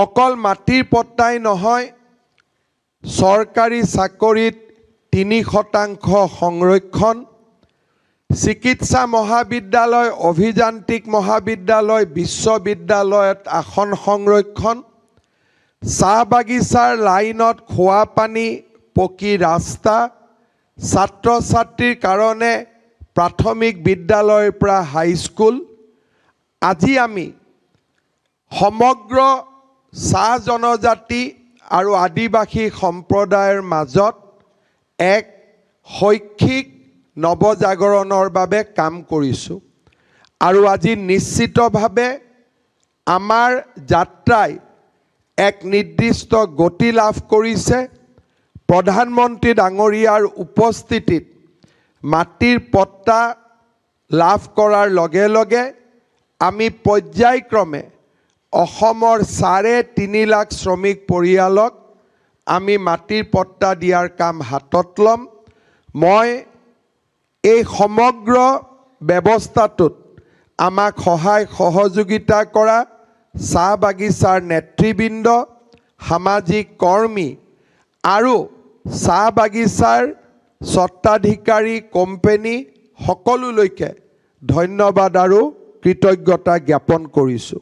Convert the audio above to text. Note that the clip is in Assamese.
অকল মাটিৰ পট্টাই নহয়, চৰকাৰী চাকৰিত 3% সংৰক্ষণ, চিকিৎসা মহাবিদ্যালয়, অভিযান্ত্ৰিক মহাবিদ্যালয়, বিশ্ববিদ্যালয়ত আসন সংৰক্ষণ, চাহ বাগিচাৰ লাইনত খোৱা পানী, পকী ৰাস্তা, ছাত্ৰ ছাত্ৰীৰ কাৰণে প্ৰাথমিক বিদ্যালয়ৰ পৰা হাইস্কুল। আজি আমি সমগ্ৰ চাহ জনজাতি আৰু আদিবাসী সম্প্ৰদায়ৰ মাজত এক শৈক্ষিক নৱজাগৰণৰ বাবে কাম কৰিছোঁ আৰু আজি নিশ্চিতভাৱে আমাৰ যাত্ৰাই এক নিৰ্দিষ্ট গতি লাভ কৰিছে। প্ৰধানমন্ত্ৰী ডাঙৰীয়াৰ উপস্থিতিত মাটিৰ পট্টা লাভ কৰাৰ লগে লগে আমি পৰ্যায়ক্ৰমে অসমৰ 3.5 লাখ শ্ৰমিক পৰিয়ালক আমি মাটিৰ পট্টা দিয়াৰ কাম হাতত ল'ম। মই এই সমগ্ৰ ব্যৱস্থাটোত আমাক সহায় সহযোগিতা কৰা চাহ বাগিচাৰ নেতৃবৃন্দ, সামাজিক কৰ্মী আৰু চাহ বাগিচাৰ স্বত্বাধিকাৰী কোম্পানী সকলোলৈকে ধন্যবাদ আৰু কৃতজ্ঞতা জ্ঞাপন কৰিছোঁ।